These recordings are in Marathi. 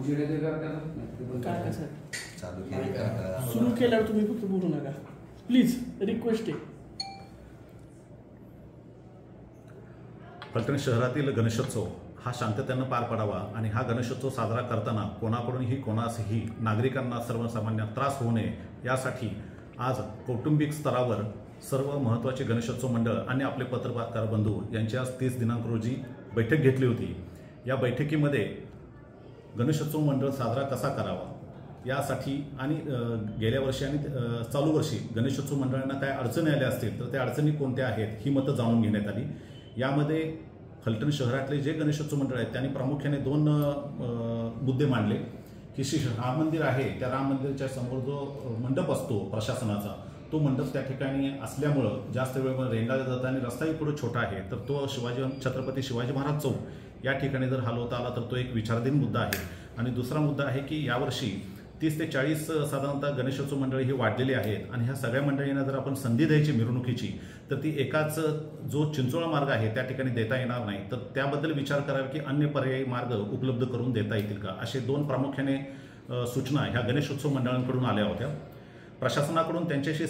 काय सुरू केल्यावर तुम्ही फक्त बोलू नका प्लीज, रिक्वेस्ट आहे. फलटण शहरातील गणेशोत्सव हा शांततेनं पार पडावा आणि हा गणेशोत्सव साजरा करताना कोणाकडूनही कोणासही नागरिकांना सर्वसामान्य त्रास होऊ नये यासाठी आज कौटुंबिक स्तरावर सर्व महत्त्वाचे गणेशोत्सव मंडळ आणि आपले पत्रकार बंधू यांची आज 30 दिनांक रोजी बैठक घेतली होती. या बैठकीमध्ये गणेशोत्सव मंडळ साजरा कसा करावा यासाठी आणि गेल्या वर्षी आणि चालू वर्षी गणेशोत्सव मंडळांना काय अडचणी आल्या असतील तर त्या अडचणी कोणत्या आहेत ही मतं जाणून घेण्यात आली. यामध्ये फलटण शहरातले जे गणेशोत्सव मंडळ आहेत त्यांनी प्रामुख्याने 2 मुद्दे मांडले की राम मंदिर आहे त्या राम मंदिराच्या समोर जो मंडप असतो प्रशासनाचा तो मंडप त्या ठिकाणी असल्यामुळं जास्त वेळ रेंगाळला जातं आणि रस्ताही पुढे छोटा आहे तर तो छत्रपती शिवाजी महाराज चौक या ठिकाणी जर हलवता आला तर तो एक विचाराधीन मुद्दा आहे. आणि दुसरा मुद्दा आहे की यावर्षी 30 ते 40 साधारणतः गणेशोत्सव मंडळी ही वाढलेली आहेत आणि ह्या सगळ्या मंडळींना जर आपण संधी द्यायची मिरवणुकीची तर ती एकाच जो चिंचोळा मार्ग आहे त्या ठिकाणी देता येणार नाही तर त्याबद्दल विचार करावा की अन्य पर्यायी मार्ग उपलब्ध करून देता येतील का असे 2 प्रामुख्याने सूचना ह्या गणेशोत्सव मंडळांकडून आल्या होत्या. प्रशासनाकडून त्यांच्याशी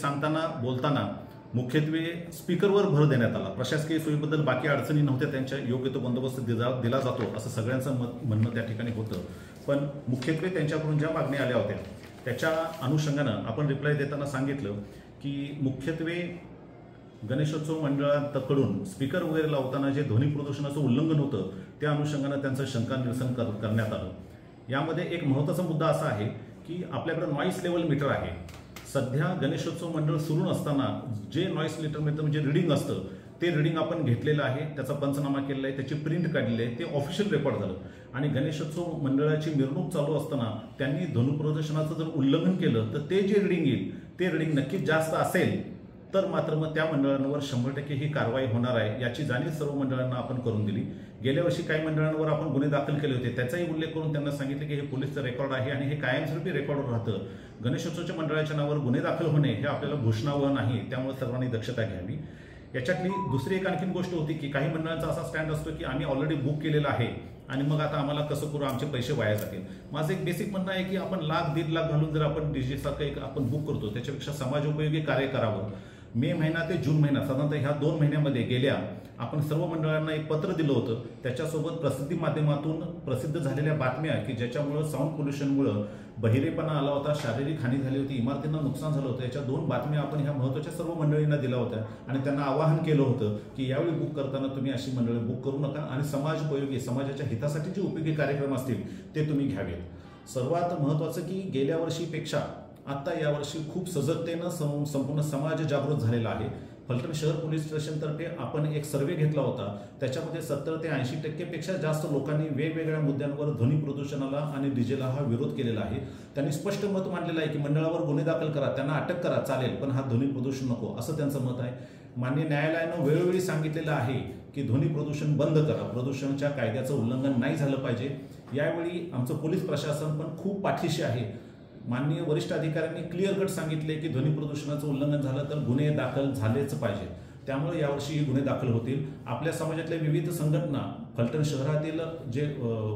बोलताना मुख्यत्वे स्पीकरवर भर देण्यात आला. प्रशासकीय सोयीबद्दल बाकी अडचणी नव्हत्या, त्यांच्या योग्य तो बंदोबस्त दिला जातो असं सगळ्यांचं म्हणणं त्या ठिकाणी होतं. पण मुख्यत्वे त्यांच्याकडून ज्या मागण्या आल्या होत्या त्याच्या अनुषंगानं आपण रिप्लाय देताना सांगितलं की मुख्यत्वे गणेशोत्सव मंडळाकडून स्पीकर वगैरे लावताना जे ध्वनी प्रदूषणाचं उल्लंघन होतं त्या अनुषंगानं त्यांचं शंका निरसन करण्यात आलं. यामध्ये एक महत्त्वाचा मुद्दा असा आहे की आपल्याकडे नॉईस लेवल मीटर आहे. सध्या गणेशोत्सव मंडळ सुरू नसताना जे नॉईस मीटर म्हणजे रिडिंग असतं ते रिडिंग आपण घेतलेलं आहे, त्याचा पंचनामा केलेला आहे, त्याची प्रिंट काढलेली आहे, ते ऑफिशियल रेकॉर्ड झालं. आणि गणेशोत्सव मंडळाची मिरवणूक चालू असताना त्यांनी ध्वनी प्रदूषणाचं जर उल्लंघन केलं तर ते जे रिडिंग येईल ते रिडिंग नक्कीच जास्त असेल तर मात्र मग त्या मंडळांवर 100% ही कारवाई होणार आहे याची जाणीव सर्व मंडळांना आपण करून दिली. गेल्या वर्षी काही मंडळांवर आपण गुन्हे दाखल केले होते त्याचाही उल्लेख करून त्यांना सांगितले की हे पोलीसचं रेकॉर्ड आहे आणि हे कायमस्वरूपी रेकॉर्डवर राहतं. गणेशोत्सवच्या मंडळाच्या नावावर गुन्हे दाखल होणे हे आपल्याला घोषणावह नाही, त्यामुळे सर्वांनी दक्षता घ्यावी. याच्यातली दुसरी एक आणखीन गोष्ट होती की काही मंडळांचा असा स्टँड असतो की आम्ही ऑलरेडी बुक केलेला आहे आणि मग आता आम्हाला कसं करू, आमचे पैसे वाया जातील. माझं एक बेसिक म्हणणं आहे की आपण $1,00,000-1.5 लाख घालून जर आपण डीजेसारखं एक आपण बुक करतो त्याच्यापेक्षा समाजोपयोगी कार्य करावं. मे महिना ते जून महिना साधारणतः ह्या 2 महिन्यामध्ये गेल्या आपण सर्व मंडळांना एक पत्र दिलं होतं. त्याच्यासोबत प्रसिद्धी माध्यमातून प्रसिद्ध झालेल्या बातम्या की ज्याच्यामुळं साऊंड पोल्युशनमुळं बहिरेपणा आला होता, शारीरिक हानी झाली होती, इमारतींना नुकसान झालं होतं, याच्या 2 बातम्या आपण ह्या महत्त्वाच्या सर्व मंडळींना दिल्या होत्या आणि त्यांना आवाहन केलं होतं की यावेळी बुक करताना तुम्ही अशी मंडळी बुक करू नका आणि समाजोपयोगी समाजाच्या हितासाठी जे उपयोगी कार्यक्रम असतील ते तुम्ही घ्यावेत. सर्वात महत्त्वाचं की गेल्या वर्षीपेक्षा आता यावर्षी खूप सजगतेनं संपूर्ण समाज जागृत झालेला आहे. फलटण शहर पोलीस स्टेशनतर्फे आपण एक सर्वे घेतला होता, त्याच्यामध्ये 70 ते 80% पेक्षा जास्त लोकांनी वेगवेगळ्या मुद्द्यांवर ध्वनी प्रदूषणाला आणि डीजेला हा विरोध केलेला आहे. त्यांनी स्पष्ट मत मांडलेलं आहे की मंडळावर गुन्हे दाखल करा, त्यांना अटक करा चालेल, पण हा ध्वनी प्रदूषण नको असं त्यांचं मत आहे. माननीय न्यायालयानं वेळोवेळी सांगितलेलं आहे की ध्वनी प्रदूषण बंद करा, प्रदूषणाच्या कायद्याचं उल्लंघन नाही झालं पाहिजे. यावेळी आमचं पोलीस प्रशासन पण खूप पाठीशी आहे. माननीय वरिष्ठ अधिकाऱ्यांनी क्लिअर कट सांगितले की ध्वनी प्रदूषणाचं उल्लंघन झालं तर गुन्हे दाखल झालेच पाहिजे. त्यामुळे यावर्षी गुन्हे दाखल होतील. आपल्या समाजातल्या विविध संघटना, फलटण शहरातील जे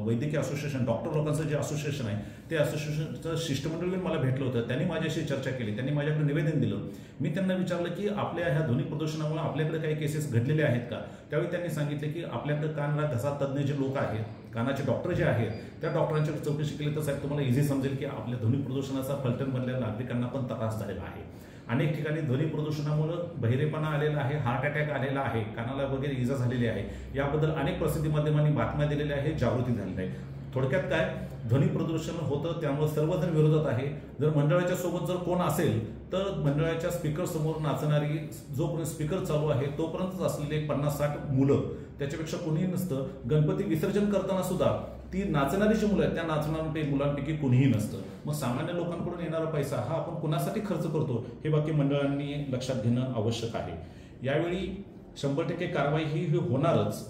वैद्यकीय असोसिएशन, डॉक्टर लोकांचं जे असोसिएशन आहे ते असोसिएशनचं शिष्टमंडळ मला भेटलं होतं. त्यांनी माझ्याशी चर्चा केली, त्यांनी माझ्याकडे निवेदन दिलं. मी त्यांना विचारलं की आपल्या ह्या ध्वनी प्रदूषणामुळे आपल्याकडे काही केसेस घडलेले आहेत का. त्यावेळी त्यांनी सांगितले की आपल्याकडे कान नाक घसा तज्ज्ञ जे लोक आहेत, कानाचे डॉक्टर जे आहेत त्या डॉक्टरांची चौकशी केली तर साहेब तुम्हाला इझी समजेल की आपल्या ध्वनी प्रदूषणाचा फलटणमधल्या नागरिकांना पण त्रास झालेला आहे. अनेक ठिकाणी ध्वनी प्रदूषणामुळे बहिरेपणा आलेला आहे, हार्ट अटॅक आलेला आहे, कानाला वगैरे इजा झालेली आहे. याबद्दल अनेक प्रसिद्धी माध्यमांनी बातम्या दिलेल्या आहे, जागृती झालेली आहे. थोडक्यात काय, ध्वनी प्रदूषण होतं त्यामुळे सर्वजण विरोधात आहे. जर मंडळाच्या सोबत जर कोण असेल तर मंडळाच्या स्पीकर समोर नाचणारी, जोपर्यंत स्पीकर चालू आहे तोपर्यंतच असलेले 50-60 मुलं, त्याच्यापेक्षा कोणीही नसतं. गणपती विसर्जन करताना सुद्धा ती नाचणारी जी मुलं आहेत त्या नाचणाऱ्या मुलांपैकी कोणीही नसतं. मग सामान्य लोकांकडून येणारा पैसा हा आपण कुणासाठी खर्च करतो हे बाकी मंडळांनी लक्षात घेणं आवश्यक आहे. यावेळी 100% कारवाई ही होणारच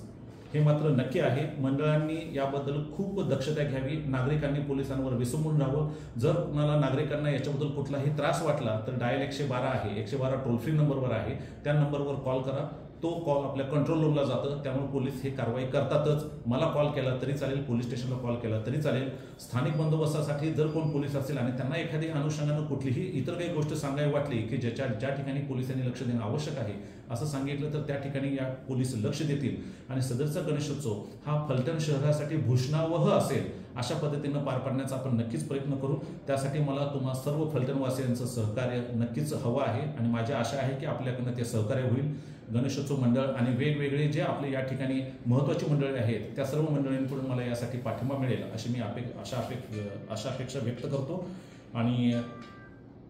हे मात्र नक्की आहे. मंडळांनी याबद्दल खूप दक्षता घ्यावी. नागरिकांनी पोलिसांवर विसंबून राहावं. जर कुणाला नागरिकांना याच्याबद्दल कुठलाही त्रास वाटला तर डायल 112 आहे, 112 टोल फ्री नंबरवर आहे, त्या नंबरवर कॉल करा. तो कॉल आपल्या कंट्रोल रूमला जातं, त्यामुळे पोलीस हे कारवाई करतातच. मला कॉल केला तरी चालेल, पोलीस स्टेशनला कॉल केला तरी चालेल. स्थानिक बंदोबस्तासाठी जर कोण पोलीस असेल आणि त्यांना एखादी अनुषंगानं कुठलीही इतर काही गोष्ट सांगावी वाटली की ज्या ठिकाणी पोलिसांनी लक्ष देणं आवश्यक आहे असं सांगितलं तर त्या ठिकाणी या पोलीस लक्ष देतील आणि सदरचा गणेशोत्सव हा फलटण शहरासाठी भूषणावह असेल अशा पद्धतीनं पार पाडण्याचा आपण नक्कीच प्रयत्न करू. त्यासाठी मला तुम्हा सर्व फलटणवासियांचं सहकार्य नक्कीच हवं आहे आणि माझी आशा आहे की आपल्याकडनं ते सहकार्य होईल. गणेशोत्सव मंडळ आणि वेगवेगळे जे आपले या ठिकाणी महत्त्वाची मंडळे आहेत त्या सर्व मंडळींकडून मला यासाठी पाठिंबा मिळेल अशी मी अशा अपेक्षा व्यक्त करतो. आणि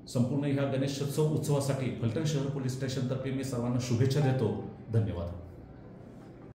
संपूर्ण ह्या गणेशोत्सव उत्सवासाठी फलटण शहर पोलीस स्टेशनतर्फे मी सर्वांना शुभेच्छा देतो. धन्यवाद.